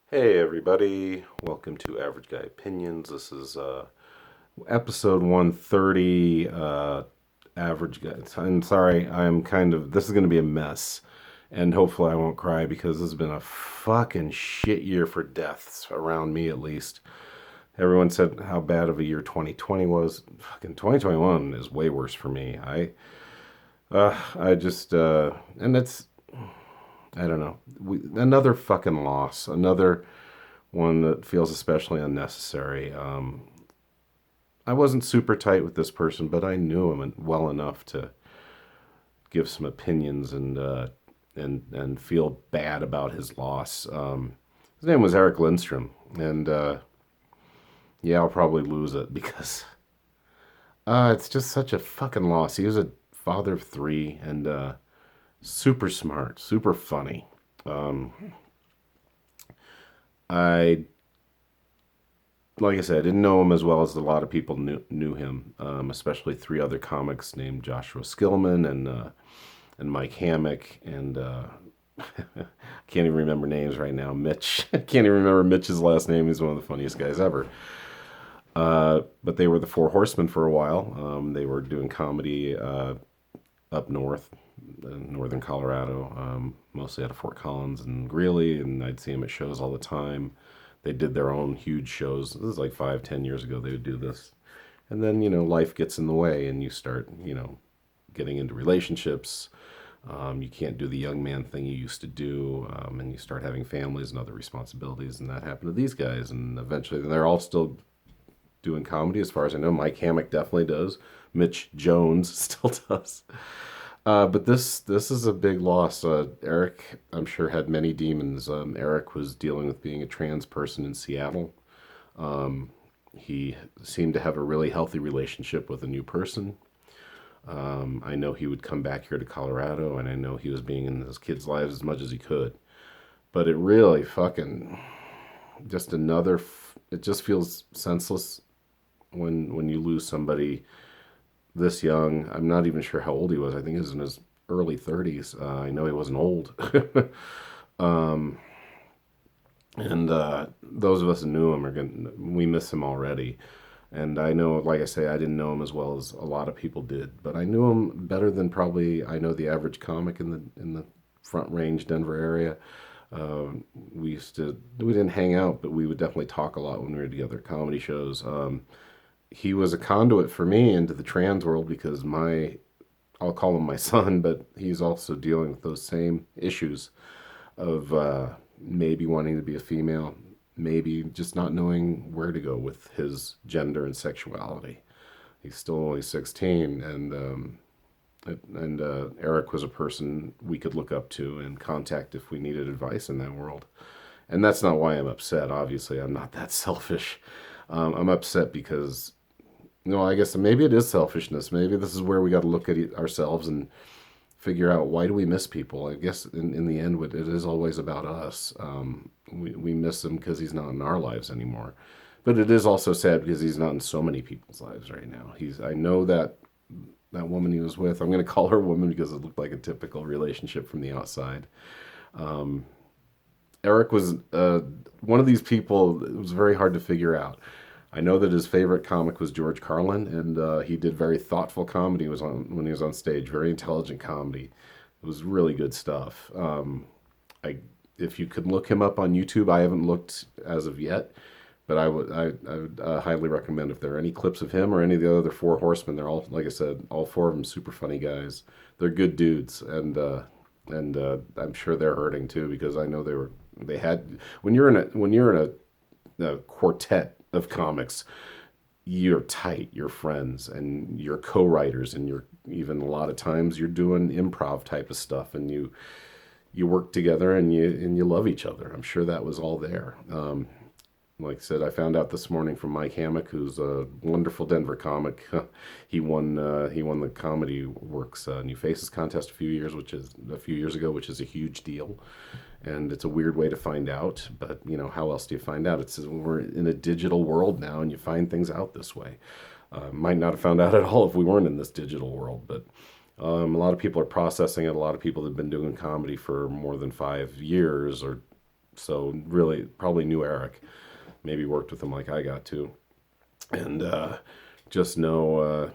Hey everybody, welcome to Average Guy Opinions. This is episode 130. Average Guy. I'm sorry, this is going to be a mess. And hopefully I won't cry because this has been a fucking shit year for deaths, around me at least. Everyone said how bad of a year 2020 was. Fucking 2021 is way worse for me. And it's, I don't know. Another fucking loss. Another one that feels especially unnecessary. I wasn't super tight with this person, but I knew him well enough to give some opinions and feel bad about his loss. His name was Erik Lindstrom, and yeah, I'll probably lose it because it's just such a fucking loss. He was a father of three and super smart, super funny. Um, I like I said, I didn't know him as well as a lot of people knew him, especially three other comics named Joshua Skillman and Mike Hammock and I can't even remember names right now. Mitch, I can't even remember Mitch's last name. He's one of the funniest guys ever. But they were the Four Horsemen for a while. They were doing comedy up north, northern Colorado, mostly out of Fort Collins and Greeley, and I'd see them at shows all the time. They did their own huge shows. This is like 5, 10 years ago. They would do this, and then life gets in the way, and you start getting into relationships. You can't do the young man thing you used to do, and you start having families and other responsibilities, and that happened to these guys. And eventually, they're all still doing comedy, as far as I know. Mike Hammock definitely does. Mitch Jones still does. But this is a big loss. Erik, I'm sure, had many demons. Erik was dealing with being a trans person in Seattle. He seemed to have a really healthy relationship with a new person. I know he would come back here to Colorado, and I know he was being in his kids' lives as much as he could. But it really fucking just it just feels senseless when you lose somebody this young. I'm not even sure how old he was. I think he was in his early 30s. I know he wasn't old. um, and those of us who knew him we miss him already. And I know, like I say, I didn't know him as well as a lot of people did, but I knew him better than probably I know the average comic in the Front Range Denver area. We didn't hang out, but we would definitely talk a lot when we were together at comedy shows. He was a conduit for me into the trans world because I'll call him my son, but he's also dealing with those same issues of maybe wanting to be a female, maybe just not knowing where to go with his gender and sexuality. He's still only 16, and Erik was a person we could look up to and contact if we needed advice in that world. And that's not why I'm upset. Obviously, I'm not that selfish. I'm upset because, I guess maybe it is selfishness. Maybe this is where we got to look at ourselves and figure out, why do we miss people. I guess in the end, it is always about us. We miss him because he's not in our lives anymore. But it is also sad because he's not in so many people's lives right now. I know that woman he was with, I'm going to call her woman because it looked like a typical relationship from the outside. Um, Erik was one of these people. It was very hard to figure out. I know that his favorite comic was George Carlin, and he did very thoughtful comedy when he was on stage. Very intelligent comedy. It was really good stuff. I If you could look him up on YouTube, I haven't looked as of yet, but I would highly recommend, if there are any clips of him or any of the other Four Horsemen. They're all, like I said, all four of them super funny guys. They're good dudes, and I'm sure they're hurting too, because I know they had, when you're in a quartet of comics, you're tight, you're friends, and you're co-writers, and you're even, a lot of times, you're doing improv type of stuff, and you work together, and you love each other. I'm sure that was all there. Like I said, I found out this morning from Mike Hammock, who's a wonderful Denver comic. He won the Comedy Works New Faces contest a few years ago, which is a huge deal. And it's a weird way to find out, but how else do you find out? We're in a digital world now, and you find things out this way. Might not have found out at all if we weren't in this digital world, but a lot of people are processing it. A lot of people have been doing comedy for more than 5 years, or So really, probably knew Erik, maybe worked with him like I got to, and just know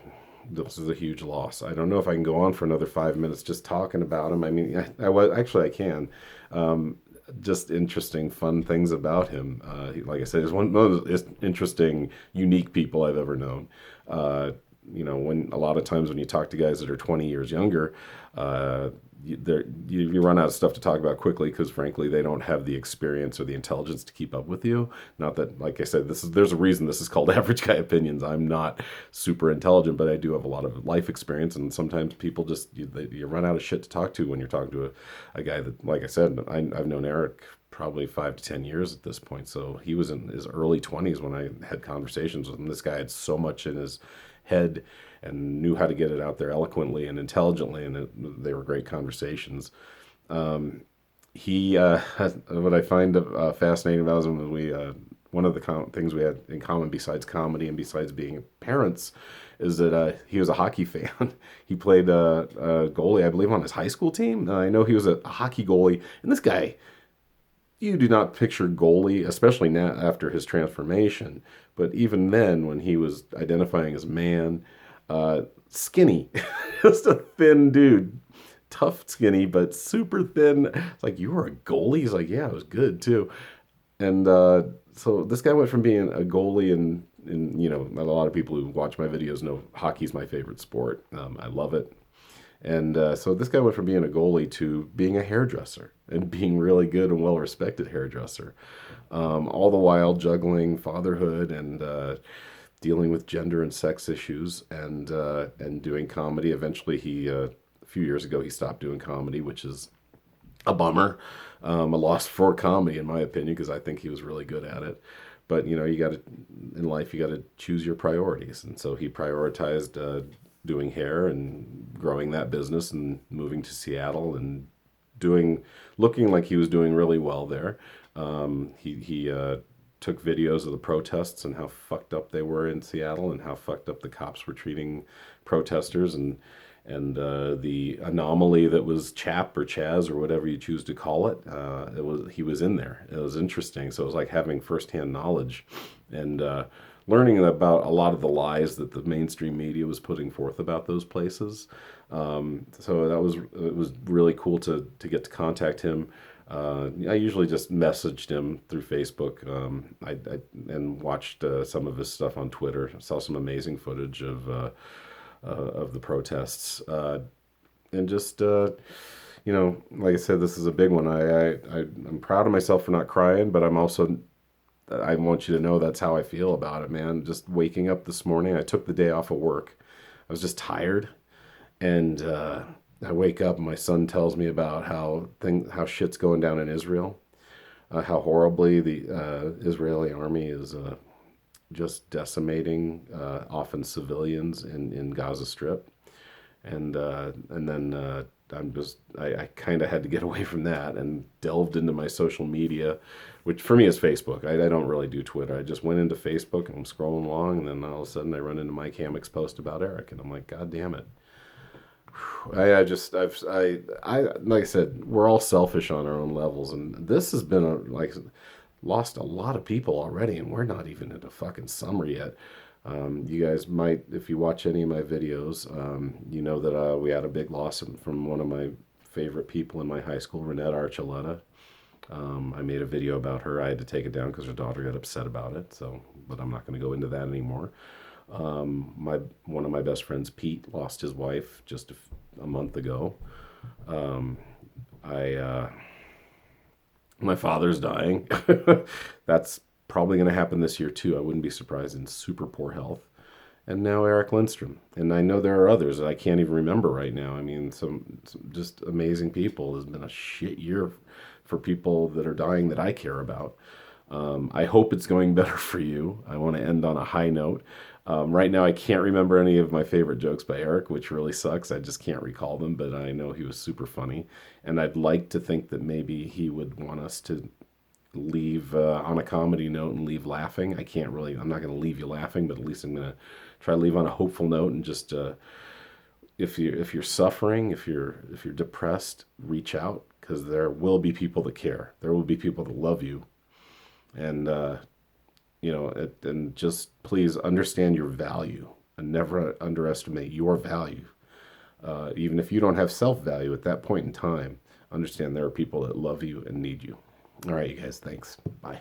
this is a huge loss. I don't know if I can go on for another 5 minutes just talking about him. I mean, I was actually I can. Um, just interesting, fun things about him. Like I said, he's one of the most interesting, unique people I've ever known. Uh, when a lot of times when you talk to guys that are 20 years younger, uh, you run out of stuff to talk about quickly because frankly they don't have the experience or the intelligence to keep up with you. Not that, like I said, there's a reason this is called Average Guy Opinions. I'm not super intelligent, but I do have a lot of life experience, and sometimes people just you run out of shit to talk to when you're talking to a guy that, like I said, I've known Erik probably 5 to 10 years at this point. So he was in his early 20s when I had conversations with him. This guy had so much in his head and knew how to get it out there eloquently and intelligently, and they were great conversations. He what I find fascinating about him is one of the things we had in common besides comedy and besides being parents is that he was a hockey fan. He played goalie, I believe, on his high school team. I know he was a hockey goalie, and this guy, you do not picture goalie, especially now after his transformation. But even then, when he was identifying as man, skinny, just a thin dude, tough skinny, but super thin. It's like, you were a goalie? He's like, yeah, it was good too. And so this guy went from being a goalie, and a lot of people who watch my videos know hockey's my favorite sport. I love it. And so this guy went from being a goalie to being a hairdresser and being really good and well-respected hairdresser. All the while juggling fatherhood and dealing with gender and sex issues and doing comedy. Eventually, a few years ago, he stopped doing comedy, which is a bummer, a loss for comedy, in my opinion, because I think he was really good at it. But you got to in life, you got to choose your priorities, and so he prioritized doing hair and growing that business and moving to Seattle and looking like he was doing really well there. He took videos of the protests and how fucked up they were in Seattle and how fucked up the cops were treating protesters, and the anomaly that was Chap or Chaz or whatever you choose to call it. He was in there. It was interesting. So it was like having firsthand knowledge and learning about a lot of the lies that the mainstream media was putting forth about those places. So it was really cool to get to contact him. I usually just messaged him through Facebook. And watched some of his stuff on Twitter. Saw some amazing footage of the protests, and just like I said, this is a big one. I'm proud of myself for not crying, but I want you to know that's how I feel about it, man. Just waking up this morning, I took the day off of work. I was just tired, and I wake up and my son tells me about how shit's going down in Israel, how horribly the Israeli army is just decimating often civilians in Gaza Strip, and then I kind of had to get away from that and delved into my social media, which for me is Facebook. I don't really do Twitter. I just went into Facebook and I'm scrolling along, and then all of a sudden I run into Mike Hammock's post about Erik, and I'm like, God damn it. Like I said, we're all selfish on our own levels, and this has been lost a lot of people already, and we're not even at a fucking summer yet. You guys might, if you watch any of my videos, you know that we had a big loss from one of my favorite people in my high school, Renette Archuleta. I made a video about her. I had to take it down because her daughter got upset about it. But I'm not going to go into that anymore. One of my best friends, Pete, lost his wife just a month ago. My father's dying. That's probably going to happen this year too. I wouldn't be surprised, in super poor health. And now Erik Lindstrom. And I know there are others that I can't even remember right now. I mean, some just amazing people. It's been a shit year for people that are dying that I care about. I hope it's going better for you. I want to end on a high note. Right now, I can't remember any of my favorite jokes by Erik, which really sucks. I just can't recall them, but I know he was super funny. And I'd like to think that maybe he would want us to leave on a comedy note and leave laughing. I'm not going to leave you laughing, but at least I'm going to try to leave on a hopeful note. And just if you're suffering, if you're depressed, reach out, because there will be people that care. There will be people that love you. And, and just please understand your value and never underestimate your value. Even if you don't have self-value at that point in time, understand there are people that love you and need you. All right, you guys, thanks. Bye.